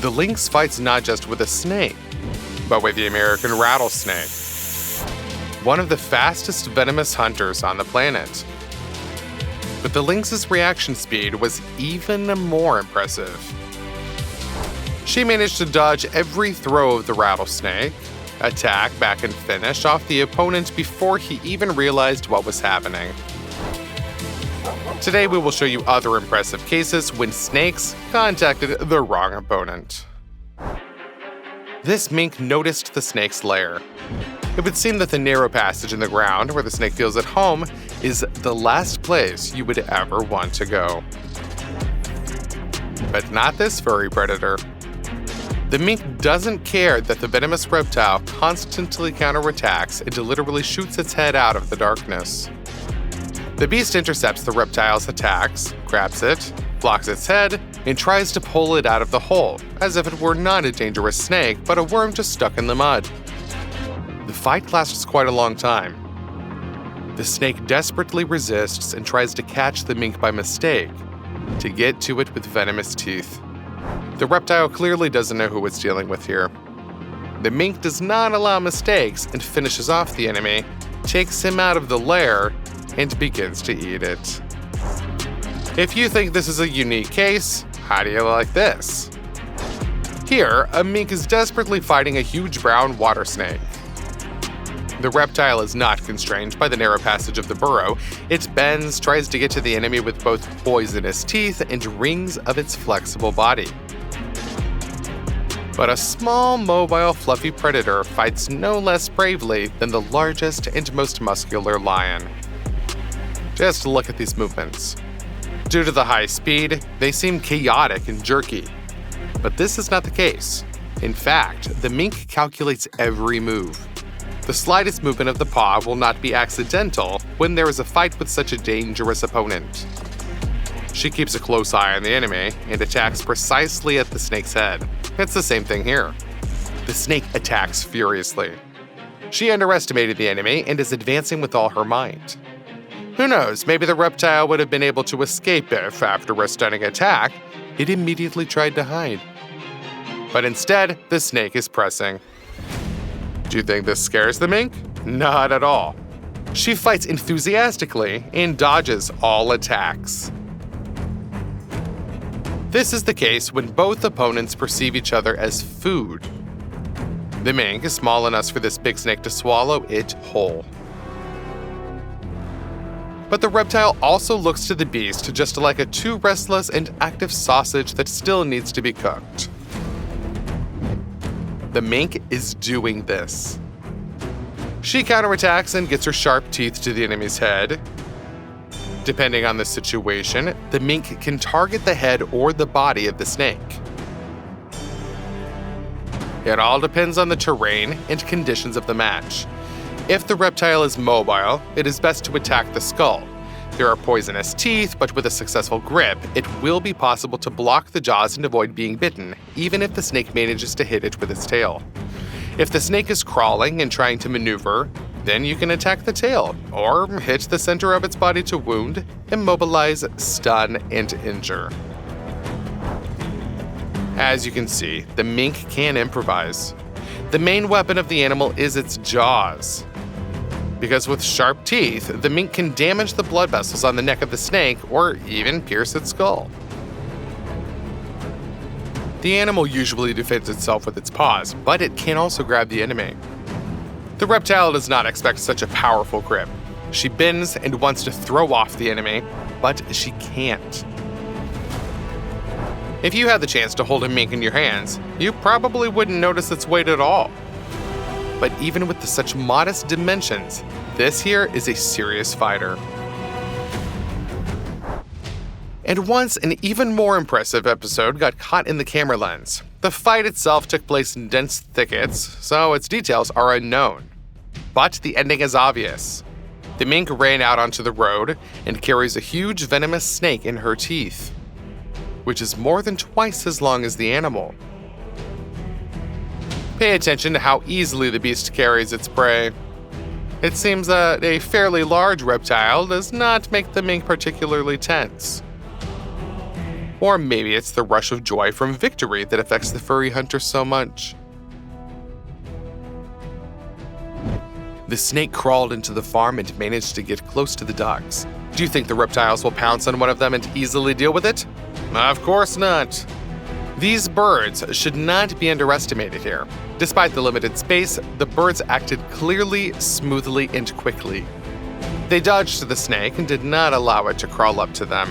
the lynx fights not just with a snake, but with the American rattlesnake, one of the fastest venomous hunters on the planet. But the lynx's reaction speed was even more impressive. She managed to dodge every throw of the rattlesnake, attack, back, and finish off the opponent before he even realized what was happening. Today we will show you other impressive cases when snakes contacted the wrong opponent. This mink noticed the snake's lair. It would seem that the narrow passage in the ground where the snake feels at home is the last place you would ever want to go. But not this furry predator. The mink doesn't care that the venomous reptile constantly counterattacks and literally shoots its head out of the darkness. The beast intercepts the reptile's attacks, grabs it, blocks its head, and tries to pull it out of the hole, as if it were not a dangerous snake, but a worm just stuck in the mud. The fight lasts quite a long time. The snake desperately resists and tries to catch the mink by mistake, to get to it with venomous teeth. The reptile clearly doesn't know who it's dealing with here. The mink does not allow mistakes and finishes off the enemy, takes him out of the lair, and begins to eat it. If you think this is a unique case, how do you like this? Here, a mink is desperately fighting a huge brown water snake. The reptile is not constrained by the narrow passage of the burrow. It bends, tries to get to the enemy with both poisonous teeth and rings of its flexible body. But a small, mobile, fluffy predator fights no less bravely than the largest and most muscular lion. Just look at these movements. Due to the high speed, they seem chaotic and jerky. But this is not the case. In fact, the mink calculates every move. The slightest movement of the paw will not be accidental when there is a fight with such a dangerous opponent. She keeps a close eye on the enemy and attacks precisely at the snake's head. It's the same thing here. The snake attacks furiously. She underestimated the enemy and is advancing with all her might. Who knows, maybe the reptile would have been able to escape if, after a stunning attack, it immediately tried to hide. But instead, the snake is pressing. Do you think this scares the mink? Not at all. She fights enthusiastically and dodges all attacks. This is the case when both opponents perceive each other as food. The mink is small enough for this big snake to swallow it whole. But the reptile also looks to the beast just like a too restless and active sausage that still needs to be cooked. The mink is doing this. She counterattacks and gets her sharp teeth to the enemy's head. Depending on the situation, the mink can target the head or the body of the snake. It all depends on the terrain and conditions of the match. If the reptile is mobile, it is best to attack the skull. There are poisonous teeth, but with a successful grip, it will be possible to block the jaws and avoid being bitten, even if the snake manages to hit it with its tail. If the snake is crawling and trying to maneuver, then you can attack the tail, or hit the center of its body to wound, immobilize, stun, and injure. As you can see, the mink can improvise. The main weapon of the animal is its jaws. Because with sharp teeth, the mink can damage the blood vessels on the neck of the snake or even pierce its skull. The animal usually defends itself with its paws, but it can also grab the enemy. The reptile does not expect such a powerful grip. She bends and wants to throw off the enemy, but she can't. If you had the chance to hold a mink in your hands, you probably wouldn't notice its weight at all. But even with such modest dimensions, this here is a serious fighter. And once an even more impressive episode got caught in the camera lens. The fight itself took place in dense thickets, so its details are unknown. But the ending is obvious. The mink ran out onto the road and carries a huge venomous snake in her teeth, which is more than twice as long as the animal. Pay attention to how easily the beast carries its prey. It seems that a fairly large reptile does not make the mink particularly tense. Or maybe it's the rush of joy from victory that affects the furry hunter so much. The snake crawled into the farm and managed to get close to the ducks. Do you think the reptiles will pounce on one of them and easily deal with it? Of course not. These birds should not be underestimated here. Despite the limited space, the birds acted clearly, smoothly, and quickly. They dodged the snake and did not allow it to crawl up to them.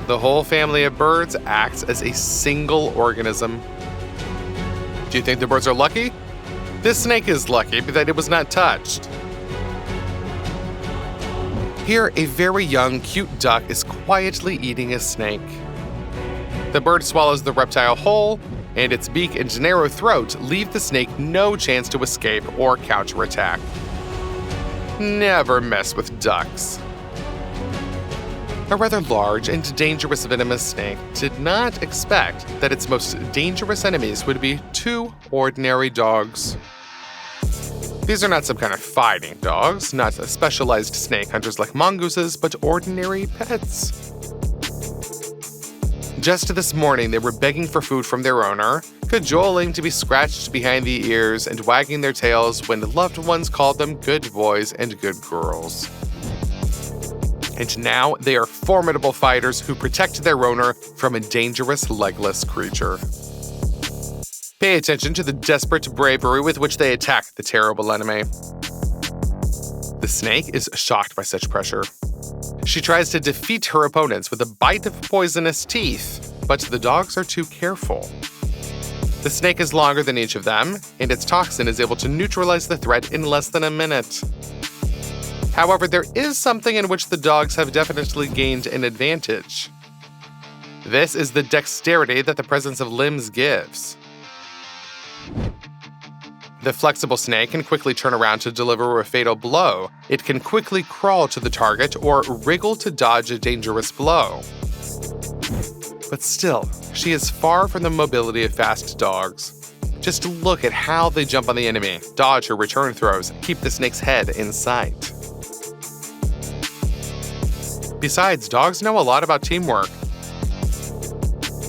The whole family of birds acts as a single organism. Do you think the birds are lucky? This snake is lucky that it was not touched. Here, a very young, cute duck is quietly eating a snake. The bird swallows the reptile whole, and its beak and narrow throat leave the snake no chance to escape or counterattack. Never mess with ducks. A rather large and dangerous venomous snake did not expect that its most dangerous enemies would be two ordinary dogs. These are not some kind of fighting dogs, not specialized snake hunters like mongooses, but ordinary pets. Just this morning, they were begging for food from their owner, cajoling to be scratched behind the ears and wagging their tails when loved ones called them good boys and good girls. And now they are formidable fighters who protect their owner from a dangerous legless creature. Pay attention to the desperate bravery with which they attack the terrible enemy. The snake is shocked by such pressure. She tries to defeat her opponents with a bite of poisonous teeth, but the dogs are too careful. The snake is longer than each of them, and its toxin is able to neutralize the threat in less than a minute. However, there is something in which the dogs have definitely gained an advantage. This is the dexterity that the presence of limbs gives. The flexible snake can quickly turn around to deliver a fatal blow. It can quickly crawl to the target or wriggle to dodge a dangerous blow. But still, she is far from the mobility of fast dogs. Just look at how they jump on the enemy, dodge or return throws, keep the snake's head in sight. Besides, dogs know a lot about teamwork.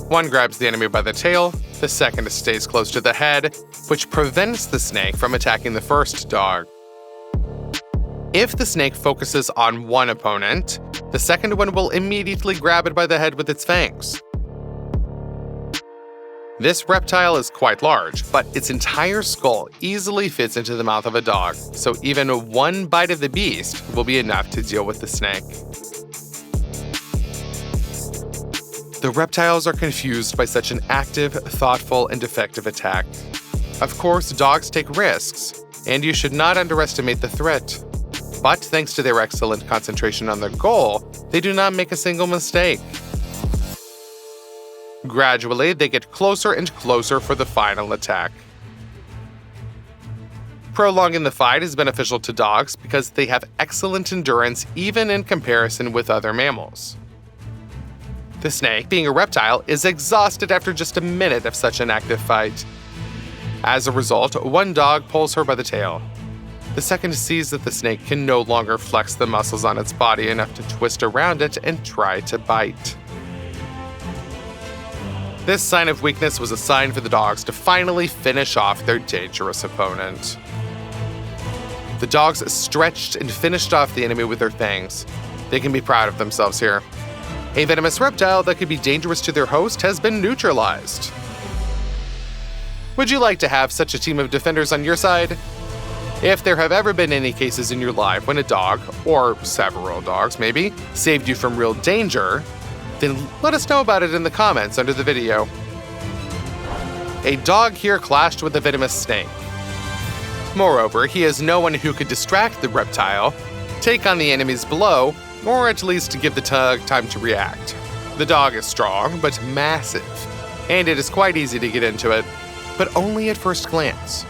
One grabs the enemy by the tail, the second stays close to the head, which prevents the snake from attacking the first dog. If the snake focuses on one opponent, the second one will immediately grab it by the head with its fangs. This reptile is quite large, but its entire skull easily fits into the mouth of a dog, so even one bite of the beast will be enough to deal with the snake. The reptiles are confused by such an active, thoughtful, and effective attack. Of course, dogs take risks, and you should not underestimate the threat. But thanks to their excellent concentration on their goal, they do not make a single mistake. Gradually, they get closer and closer for the final attack. Prolonging the fight is beneficial to dogs because they have excellent endurance even in comparison with other mammals. The snake, being a reptile, is exhausted after just a minute of such an active fight. As a result, one dog pulls her by the tail. The second sees that the snake can no longer flex the muscles on its body enough to twist around it and try to bite. This sign of weakness was a sign for the dogs to finally finish off their dangerous opponent. The dogs stretched and finished off the enemy with their fangs. They can be proud of themselves here. A venomous reptile that could be dangerous to their host has been neutralized. Would you like to have such a team of defenders on your side? If there have ever been any cases in your life when a dog, or several dogs maybe, saved you from real danger, then let us know about it in the comments under the video. A dog here clashed with a venomous snake. Moreover, he has no one who could distract the reptile, take on the enemy's blow, or at least give the tug time to react. The dog is strong, but massive, and it is quite easy to get into it, but only at first glance.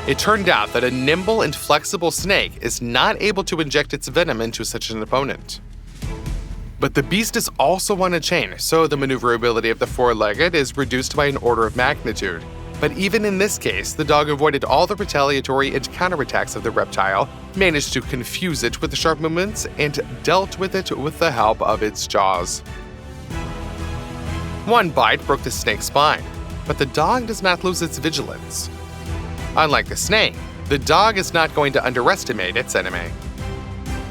It turned out that a nimble and flexible snake is not able to inject its venom into such an opponent. But the beast is also on a chain, so the maneuverability of the four-legged is reduced by an order of magnitude. But even in this case, the dog avoided all the retaliatory and counterattacks of the reptile, managed to confuse it with the sharp movements, and dealt with it with the help of its jaws. One bite broke the snake's spine, but the dog does not lose its vigilance. Unlike the snake, the dog is not going to underestimate its enemy.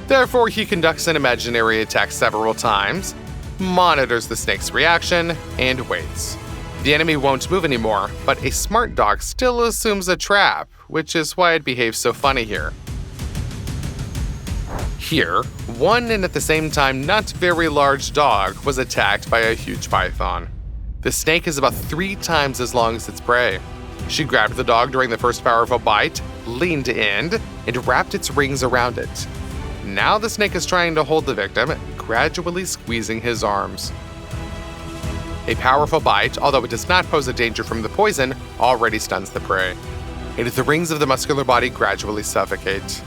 Therefore, he conducts an imaginary attack several times, monitors the snake's reaction, and waits. The enemy won't move anymore, but a smart dog still assumes a trap, which is why it behaves so funny here. Here, one and at the same time not very large dog was attacked by a huge python. The snake is about 3 times as long as its prey. She grabbed the dog during the first powerful bite, leaned in, and wrapped its rings around it. Now the snake is trying to hold the victim, gradually squeezing his arms. A powerful bite, although it does not pose a danger from the poison, already stuns the prey, and the rings of the muscular body gradually suffocate.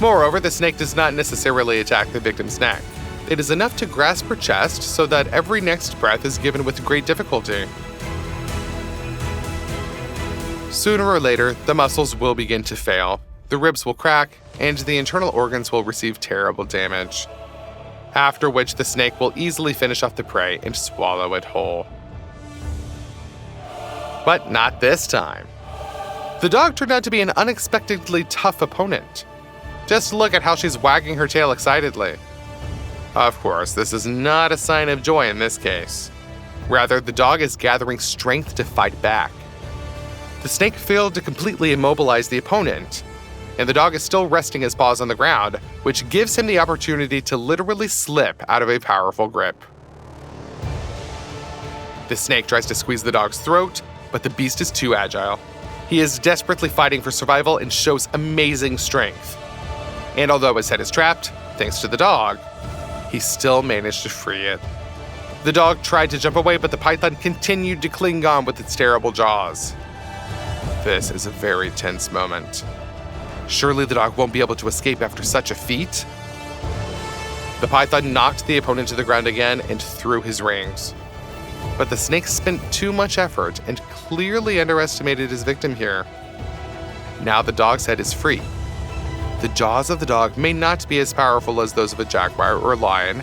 Moreover, the snake does not necessarily attack the victim's neck. It is enough to grasp her chest so that every next breath is given with great difficulty. Sooner or later, the muscles will begin to fail, the ribs will crack, and the internal organs will receive terrible damage. After which the snake will easily finish off the prey and swallow it whole. But not this time. The dog turned out to be an unexpectedly tough opponent. Just look at how she's wagging her tail excitedly. Of course, this is not a sign of joy in this case. Rather, the dog is gathering strength to fight back. The snake failed to completely immobilize the opponent, and the dog is still resting his paws on the ground, which gives him the opportunity to literally slip out of a powerful grip. The snake tries to squeeze the dog's throat, but the beast is too agile. He is desperately fighting for survival and shows amazing strength. And although his head is trapped, thanks to the dog, he still managed to free it. The dog tried to jump away, but the python continued to cling on with its terrible jaws. This is a very tense moment. Surely the dog won't be able to escape after such a feat? The python knocked the opponent to the ground again and threw his rings. But the snake spent too much effort and clearly underestimated his victim here. Now the dog's head is free. The jaws of the dog may not be as powerful as those of a jaguar or lion,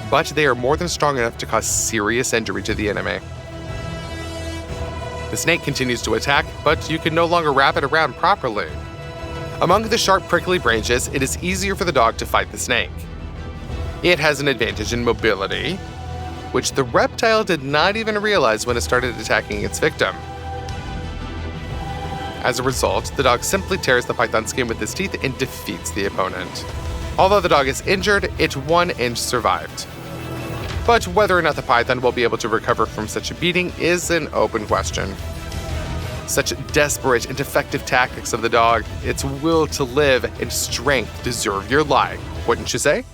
but they are more than strong enough to cause serious injury to the enemy. The snake continues to attack, but you can no longer wrap it around properly. Among the sharp, prickly branches, it is easier for the dog to fight the snake. It has an advantage in mobility, which the reptile did not even realize when it started attacking its victim. As a result, the dog simply tears the python's skin with its teeth and defeats the opponent. Although the dog is injured, it won and survived. But whether or not the python will be able to recover from such a beating is an open question. Such desperate and effective tactics of the dog, its will to live and strength deserve your like, wouldn't you say?